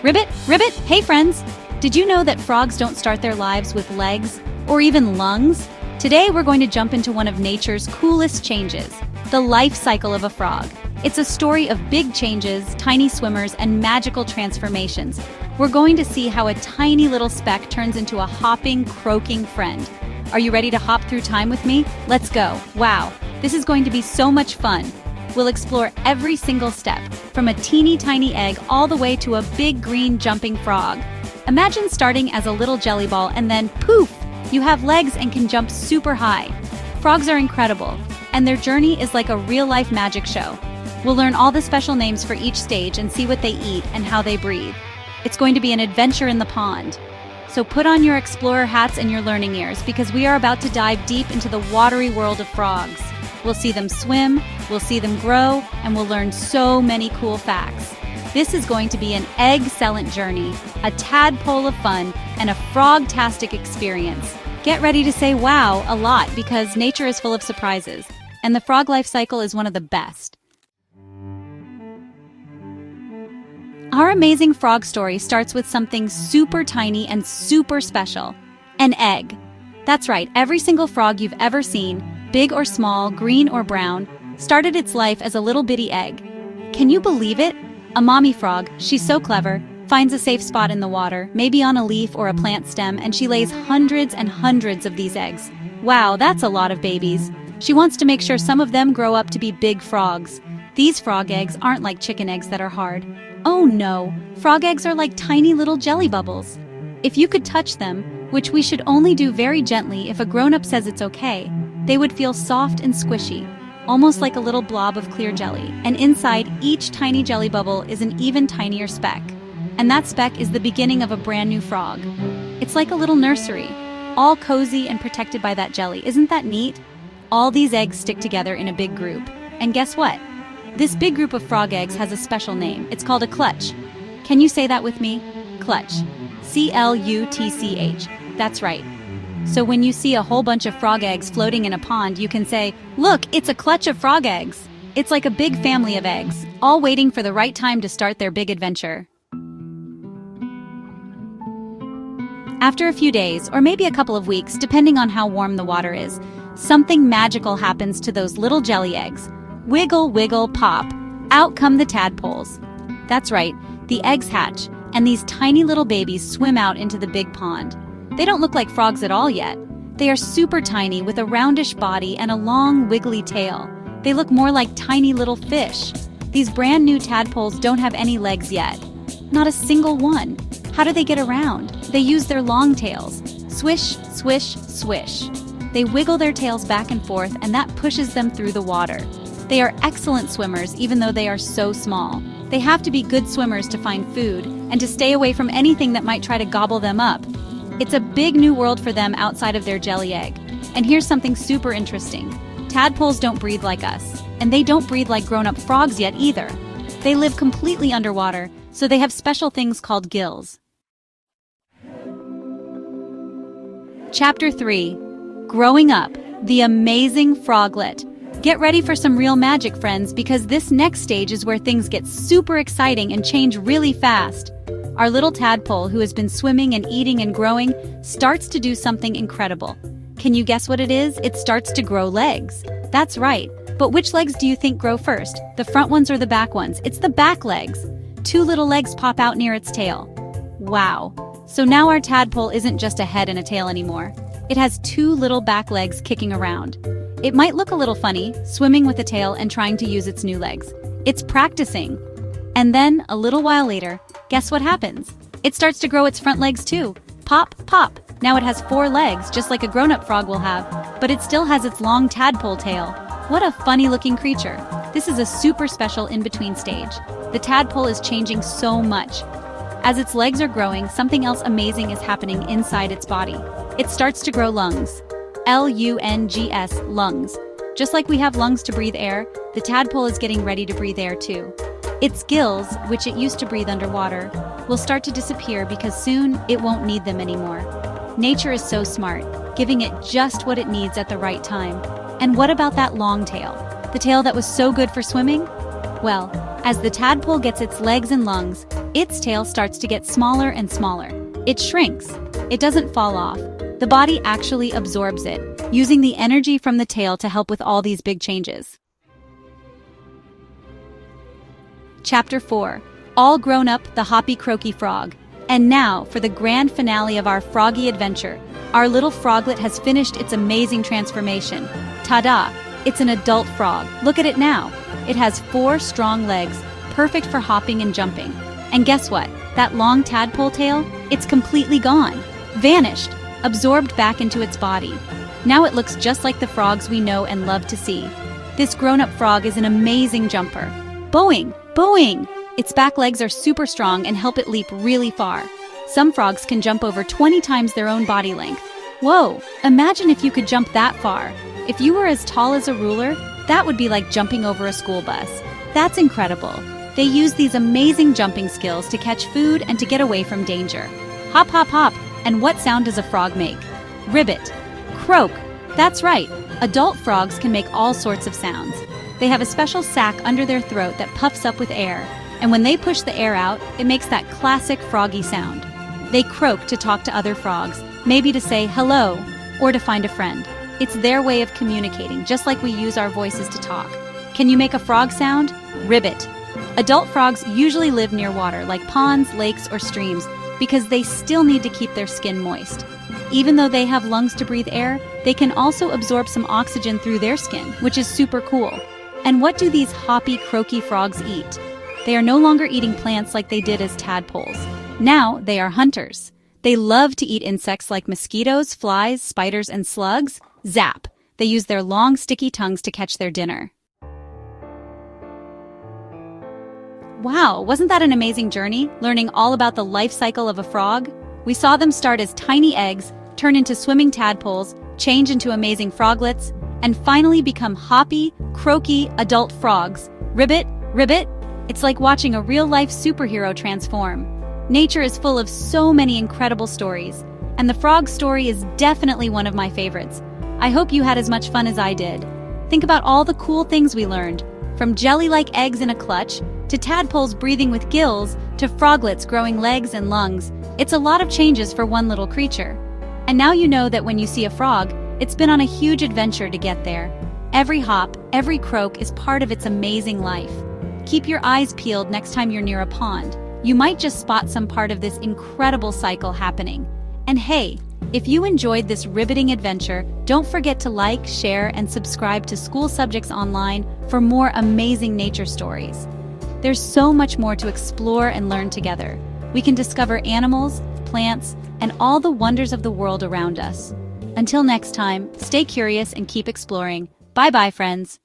Ribbit, hey friends! Did you know that frogs don't start their lives with legs or even lungs? Today we're going to jump into one of nature's coolest changes, the life cycle of a frog. It's a story of big changes, tiny swimmers, and magical transformations. We're going to see how a tiny little speck turns into a hopping, croaking friend. Are you ready to hop through time with me? Let's go. Wow, this is going to be so much fun. We'll explore every single step, from a teeny tiny egg all the way to a big green jumping frog. Imagine starting as a little jelly ball and then poof, you have legs and can jump super high. Frogs are incredible, and their journey is like a real-life magic show. We'll learn all the special names for each stage and see what they eat and how they breathe. It's going to be an adventure in the pond. So put on your explorer hats and your learning ears because we are about to dive deep into the watery world of frogs. We'll see them swim, we'll see them grow, and we'll learn so many cool facts. This is going to be an egg-cellent journey, a tadpole of fun, and a frog-tastic experience. Get ready to say wow a lot because nature is full of surprises, and the frog life cycle is one of the best. Our amazing frog story starts with something super tiny and super special, an egg. That's right, every single frog you've ever seen, big or small, green or brown, started its life as a little bitty egg. Can you believe it? A mommy frog, she's so clever, finds a safe spot in the water, maybe on a leaf or a plant stem, and she lays hundreds and hundreds of these eggs. Wow, that's a lot of babies. She wants to make sure some of them grow up to be big frogs. These frog eggs aren't like chicken eggs that are hard. Oh no, frog eggs are like tiny little jelly bubbles. If you could touch them, which we should only do very gently if a grown-up says it's okay, they would feel soft and squishy, almost like a little blob of clear jelly. And inside each tiny jelly bubble is an even tinier speck. And that speck is the beginning of a brand new frog. It's like a little nursery, all cozy and protected by that jelly. Isn't that neat? All these eggs stick together in a big group. And guess what? This big group of frog eggs has a special name. It's called a clutch. Can you say that with me? Clutch. C-L-U-T-C-H. That's right. So when you see a whole bunch of frog eggs floating in a pond, you can say, "Look, it's a clutch of frog eggs." It's like a big family of eggs, all waiting for the right time to start their big adventure. After a few days, or maybe a couple of weeks, depending on how warm the water is, something magical happens to those little jelly eggs. Wiggle, wiggle, pop. Out come the tadpoles. That's right, the eggs hatch, and these tiny little babies swim out into the big pond. They don't look like frogs at all yet. They are super tiny with a roundish body and a long, wiggly tail. They look more like tiny little fish. These brand new tadpoles don't have any legs yet. Not a single one. How do they get around? They use their long tails. Swish, swish, swish. They wiggle their tails back and forth, and that pushes them through the water. They are excellent swimmers even though they are so small. They have to be good swimmers to find food and to stay away from anything that might try to gobble them up. It's a big new world for them outside of their jelly egg. And here's something super interesting. Tadpoles don't breathe like us, and they don't breathe like grown-up frogs yet either. They live completely underwater, so they have special things called gills. Chapter 3. Growing Up, the Amazing Froglet. Get ready for some real magic, friends, because this next stage is where things get super exciting and change really fast. Our little tadpole, who has been swimming and eating and growing, starts to do something incredible. Can you guess what it is? It starts to grow legs. That's right. But which legs do you think grow first? The front ones or the back ones? It's the back legs. 2 little legs pop out near its tail. Wow. So now our tadpole isn't just a head and a tail anymore. It has 2 little back legs kicking around. It might look a little funny, swimming with a tail and trying to use its new legs. It's practicing. And then, a little while later, guess what happens? It starts to grow its front legs too. Pop, pop. Now it has 4 legs, just like a grown-up frog will have, but it still has its long tadpole tail. What a funny-looking creature. This is a super special in-between stage. The tadpole is changing so much. As its legs are growing, something else amazing is happening inside its body. It starts to grow lungs. L-U-N-G-S, lungs. Just like we have lungs to breathe air, the tadpole is getting ready to breathe air too. Its gills, which it used to breathe underwater, will start to disappear because soon it won't need them anymore. Nature is so smart, giving it just what it needs at the right time. And what about that long tail? The tail that was so good for swimming? Well, as the tadpole gets its legs and lungs, its tail starts to get smaller and smaller. It shrinks. It doesn't fall off. The body actually absorbs it, using the energy from the tail to help with all these big changes. Chapter 4. All grown up, the Hoppy Croaky Frog. And now, for the grand finale of our froggy adventure, our little froglet has finished its amazing transformation. Ta-da! It's an adult frog. Look at it now. It has 4 strong legs, perfect for hopping and jumping. And guess what? That long tadpole tail? It's completely gone. Vanished. Absorbed back into its body. Now it looks just like the frogs we know and love to see. This grown-up frog is an amazing jumper. Boing! Boing! Its back legs are super strong and help it leap really far. Some frogs can jump over 20 times their own body length. Whoa! Imagine if you could jump that far. If you were as tall as a ruler, that would be like jumping over a school bus. That's incredible. They use these amazing jumping skills to catch food and to get away from danger. Hop, hop, hop. And what sound does a frog make? Ribbit. Croak. That's right. Adult frogs can make all sorts of sounds. They have a special sac under their throat that puffs up with air. And when they push the air out, it makes that classic froggy sound. They croak to talk to other frogs, maybe to say hello, or to find a friend. It's their way of communicating, just like we use our voices to talk. Can you make a frog sound? Ribbit. Adult frogs usually live near water, like ponds, lakes, or streams, because they still need to keep their skin moist. Even though they have lungs to breathe air, they can also absorb some oxygen through their skin, which is super cool. And what do these hoppy, croaky frogs eat? They are no longer eating plants like they did as tadpoles. Now they are hunters. They love to eat insects like mosquitoes, flies, spiders, and slugs. Zap! They use their long, sticky tongues to catch their dinner. Wow, wasn't that an amazing journey, learning all about the life cycle of a frog? We saw them start as tiny eggs, turn into swimming tadpoles, change into amazing froglets, and finally become hoppy, croaky adult frogs. Ribbit, ribbit. It's like watching a real-life superhero transform. Nature is full of so many incredible stories, and the frog story is definitely one of my favorites. I hope you had as much fun as I did. Think about all the cool things we learned, from jelly-like eggs in a clutch, to tadpoles breathing with gills, to froglets growing legs and lungs. It's a lot of changes for one little creature. And now you know that when you see a frog, it's been on a huge adventure to get there. Every hop, every croak is part of its amazing life. Keep your eyes peeled next time you're near a pond. You might just spot some part of this incredible cycle happening. And hey, if you enjoyed this riveting adventure, don't forget to like, share, and subscribe to School Subjects Online for more amazing nature stories. There's so much more to explore and learn together. We can discover animals, plants, and all the wonders of the world around us. Until next time, stay curious and keep exploring. Bye-bye, friends.